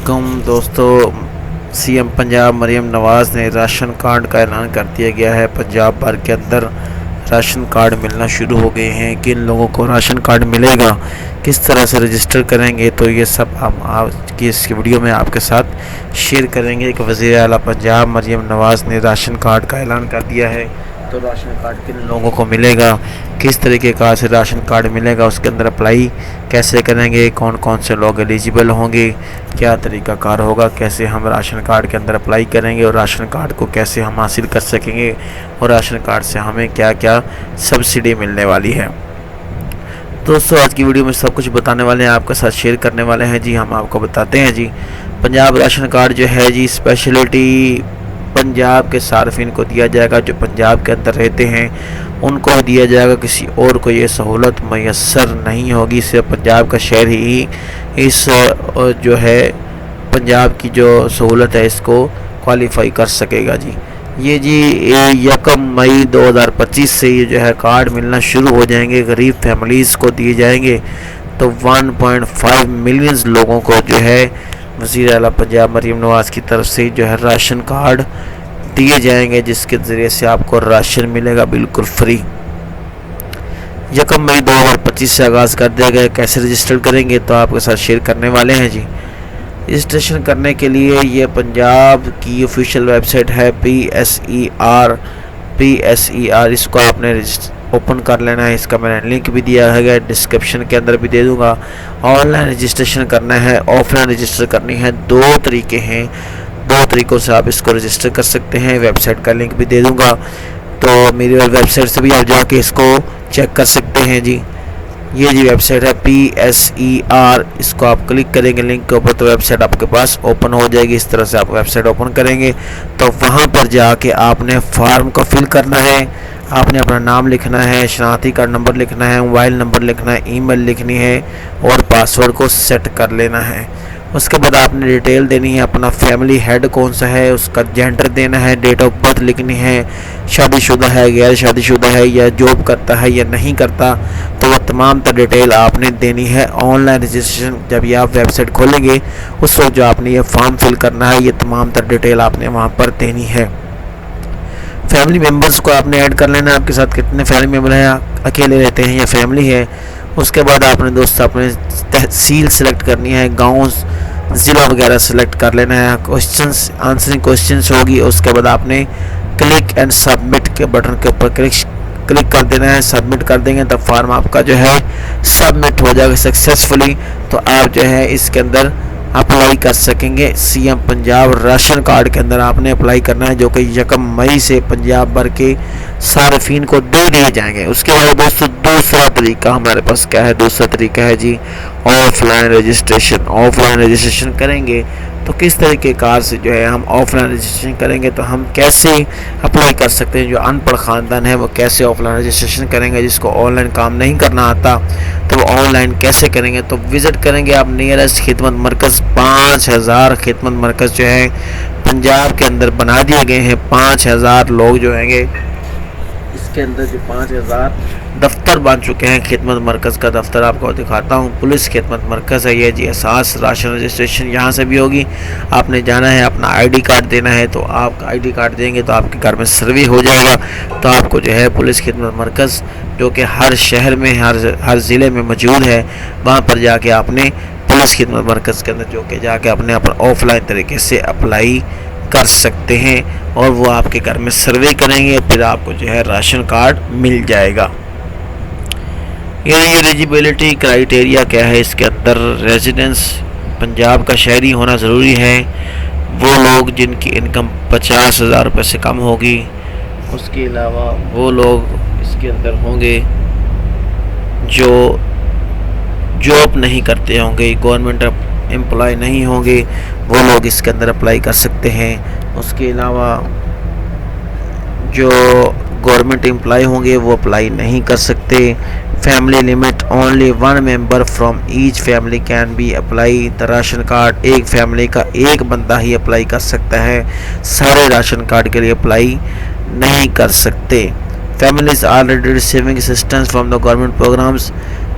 अस्सलामुअलैकुम दोस्तों। सीएम पंजाब मरीम नवाज़ ने राशन कार्ड का ऐलान कर दिया गया है। पंजाब भर के अंदर राशन कार्ड मिलना शुरू हो गए हैं। किन लोगों को राशन कार्ड मिलेगा, किस तरह से रजिस्टर करेंगे, तो ये सब हम आज की इस वीडियो में आपके साथ शेयर करेंगे कि वज़ीर आला पंजाब मरीम नवाज़ ने राशन कार्ड का ऐलान कर दिया है। तो राशन कार्ड किन लोगों को मिलेगा, किस तरीके का से राशन कार्ड मिलेगा, उसके अंदर अप्लाई कैसे करेंगे, कौन कौन से लोग एलिजिबल होंगे, क्या तरीका कार होगा, कैसे हम राशन कार्ड के अंदर अप्लाई करेंगे और राशन कार्ड को कैसे हम हासिल कर सकेंगे और राशन कार्ड से हमें क्या क्या सब्सिडी मिलने वाली है। दोस्तों आज की वीडियो में सब कुछ बताने वाले हैं, आपके साथ शेयर करने वाले हैं। जी हम आपको बताते हैं जी, पंजाब राशन कार्ड जो है जी स्पेशलिटी पंजाब के सार्फिन को दिया जाएगा। जो पंजाब के अंदर रहते हैं उनको दिया जाएगा, किसी और को ये सहूलत मैसर नहीं होगी। सिर्फ पंजाब का शहर ही इस जो है पंजाब की जो सहूलत है इसको क्वालिफाई कर सकेगा जी। ये जी 1 मई 2025 से ये जो है कार्ड मिलना शुरू हो जाएंगे, गरीब फैमिलीज़ को दिए जाएंगे। तो 1.5 मिलियन लोगों को जो है वज़ीर आला पंजाब मरीम नवाज़ की तरफ से जो है राशन कार्ड दिए जाएंगे, जिसके ज़रिए से आपको राशन मिलेगा बिल्कुल फ्री। 1 मई 2025 से आगाज़ कर दिया गया। कैसे रजिस्टर करेंगे तो आपके साथ शेयर करने वाले हैं जी। रजिस्ट्रेशन करने के लिए ये पंजाब की ऑफिशियल वेबसाइट है PSER, इसको आपने ओपन कर लेना है। इसका मैंने लिंक भी दिया है, डिस्क्रिप्शन के अंदर भी दे दूंगा। ऑनलाइन रजिस्ट्रेशन करना है, ऑफलाइन रजिस्टर करनी है, 2 तरीके हैं। 2 तरीक़ों से आप इसको रजिस्टर कर सकते हैं। वेबसाइट का लिंक भी दे दूंगा, तो मेरी वेबसाइट से भी आप जाके इसको चेक कर सकते हैं जी। ये जी वेबसाइट है PSER, इसको आप क्लिक करेंगे लिंक के ऊपर तो वेबसाइट आपके पास ओपन हो जाएगी। इस तरह से आप वेबसाइट ओपन करेंगे तो वहाँ पर जाके आपने फॉर्म को फिल करना है। आपने अपना नाम लिखना है, शनाख्ती कार्ड नंबर लिखना है, मोबाइल नंबर लिखना है, ईमेल लिखनी है और पासवर्ड को सेट कर लेना है। उसके बाद आपने डिटेल देनी है, अपना फैमिली हेड कौन सा है उसका जेंडर देना है, डेट ऑफ बर्थ लिखनी है, शादीशुदा है, गैर शादीशुदा है, या जॉब करता है या नहीं करता, तो वह तमाम तर डिटेल आपने देनी है। ऑनलाइन रजिस्ट्रेशन जब ये आप वेबसाइट खोलेंगे उस वक्त जो आपने ये फॉर्म फिल करना है, ये तमाम तर डिटेल आपने वहाँ पर देनी है। फैमिली मेम्बर्स को आपने ऐड कर लेना है, आपके साथ कितने फैमिली मेम्बर हैं, अकेले रहते हैं या फैमिली है। उसके बाद आपने दोस्तों अपने तहसील सेलेक्ट करनी है, गांव ज़िला वगैरह सेलेक्ट कर लेना है। क्वेश्चंस आंसरिंग क्वेश्चंस होगी। उसके बाद आपने क्लिक एंड सबमिट के बटन के ऊपर क्लिक कर देना है। सबमिट कर देंगे तब फॉर्म आपका जो है सबमिट हो जाएगा सक्सेसफुली। तो आप जो है इसके अंदर अप्लाई कर सकेंगे। सीएम पंजाब राशन कार्ड के अंदर आपने अप्लाई करना है, जो कि 1 मई से पंजाब भर के सार्फिन को दे दिए जाएंगे। उसके बाद दोस्तों दूसरा तरीका हमारे पास क्या है, दूसरा तरीका है जी ऑफलाइन रजिस्ट्रेशन। ऑफलाइन रजिस्ट्रेशन करेंगे तो किस तरीके कार से जो है हम ऑफलाइन रजिस्ट्रेशन करेंगे, तो हम कैसे अप्लाई कर सकते हैं। जो अनपढ़ ख़ानदान है वो कैसे ऑफलाइन रजिस्ट्रेशन करेंगे, जिसको ऑनलाइन काम नहीं करना आता तो वो ऑनलाइन कैसे करेंगे। तो विज़िट करेंगे आप नियरेस्ट खिदमत मरकज़। 5000 खिदमत मरकज़ जो है पंजाब के अंदर बना दिए गए हैं। 5000 लोग जो हैंगे इसके अंदर जो 5000 दफ्तर बन चुके हैं। खिदमत मरकज़ का दफ्तर आपको दिखाता हूँ, पुलिस खिदमत मरकज़ है ये जी। एहसास राशन रजिस्ट्रेशन यहाँ से भी होगी। आपने जाना है, अपना ID कार्ड देना है, तो आप ID कार्ड देंगे तो आपके घर में सर्वे हो जाएगा। तो आपको जो है पुलिस खिदमत मरकज़ जो कि हर शहर में हर ज़िले में मौजूद है, वहाँ पर जाके आपने पुलिस खिदमत मरकज़ के अंदर जो कि जाके अपने ऑफलाइन तरीके से अप्लाई कर सकते हैं और वो आपके घर में सर्वे करेंगे, फिर आपको जो है राशन कार्ड मिल जाएगा। ये एलिजिबिलिटी क्राइटेरिया क्या है इसके अंदर, रेजिडेंस पंजाब का शहरी होना ज़रूरी है। वो लोग जिनकी इनकम 50,000 रुपये से कम होगी। उसके अलावा वो लोग इसके अंदर होंगे जो जॉब नहीं करते होंगे, गवर्नमेंट एम्प्लॉय नहीं होंगे, वो लोग इसके अंदर अप्लाई कर सकते हैं। उसके अलावा जो गवर्नमेंट एम्प्लॉय होंगे वो अप्लाई नहीं कर सकते। Family limit only 1 member from each family can be apply the ration card. एक फैमिली का एक बंदा ही अप्लाई कर सकता है, सारे राशन कार्ड के लिए अप्लाई नहीं कर सकते। Families already receiving assistance from the government programmes,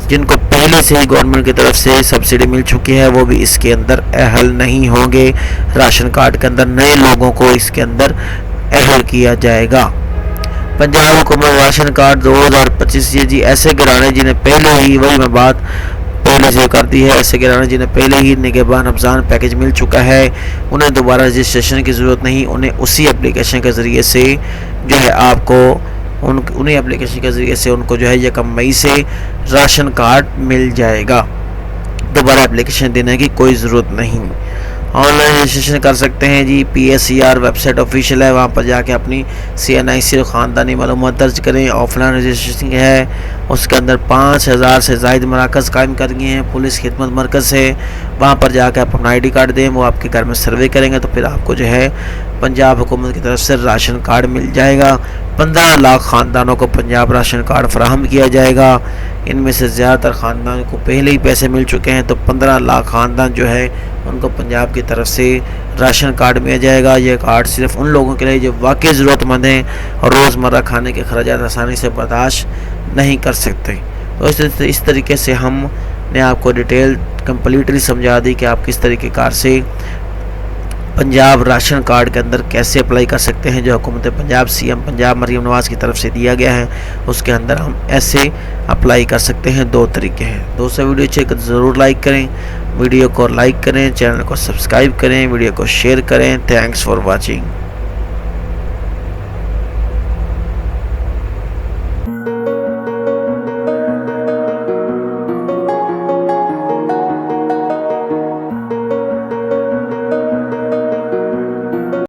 जिनको पहले से ही गवर्नमेंट की तरफ से सब्सिडी मिल चुकी है वो भी इसके अंदर अहल नहीं होंगे। राशन कार्ड के अंदर नए लोगों को इसके अंदर अहल किया जाएगा। पंजाब हुकूमत राशन कार्ड 2025 ये जी ऐसे घराने जिन्हें पहले ही, वही मैं बात पहले से कर दी है, ऐसे घराने जिन्हें पहले ही निगहबान रमज़ान पैकेज मिल चुका है उन्हें दोबारा रजिस्ट्रेशन की ज़रूरत नहीं। उन्हें उसी एप्लीकेशन के ज़रिए से जो है आपको उन्हीं एप्लीकेशन के ज़रिए से उनको जो है 1 मई से राशन कार्ड मिल जाएगा। दोबारा एप्लीकेशन देने की कोई ज़रूरत नहीं। ऑनलाइन रजिस्ट्रेशन कर सकते हैं जी। PSCR वेबसाइट ऑफिशियल है, वहाँ पर जाके अपनी CNIC ख़ानदानी मालूमात दर्ज करें। ऑफलाइन रजिस्ट्रेशन है उसके अंदर 5000 से ज़ायद मराकज़ कायम कर दिए हैं। पुलिस खिदमत मरकज़ है, वहाँ पर जाकर आप अपना ID कार्ड दें, वो आपके घर में सर्वे करेंगे तो फिर आपको जो है पंजाब हुकूमत की तरफ से राशन कार्ड मिल जाएगा। 15 लाख ख़ानदानों को पंजाब राशन कार्ड फराहम किया जाएगा। इनमें से ज़्यादातर ख़ानदान को पहले ही पैसे मिल चुके हैं, तो 15 लाख ख़ानदान जो है उनको पंजाब की तरफ से राशन कार्ड मिल जाएगा। ये कार्ड सिर्फ उन लोगों के लिए जो वाकई ज़रूरतमंद हैं और रोज़मर्रा खाने के खर्चात आसानी से बर्दाश्त नहीं कर सकते। तो इस तरीके से हमने आपको डिटेल कम्प्लीटली समझा दी कि आप किस तरीके कार से पंजाब राशन कार्ड के अंदर कैसे अप्लाई कर सकते हैं। जो हुकूमत पंजाब CM पंजाब मरीम नवाज़ की तरफ से दिया गया है उसके अंदर हम ऐसे अप्लाई कर सकते हैं। 2 तरीके हैं। दोस्तों वीडियो अच्छी तो ज़रूर लाइक करें, वीडियो को लाइक करें, चैनल को सब्सक्राइब करें, वीडियो को शेयर करें। Thanks for watching.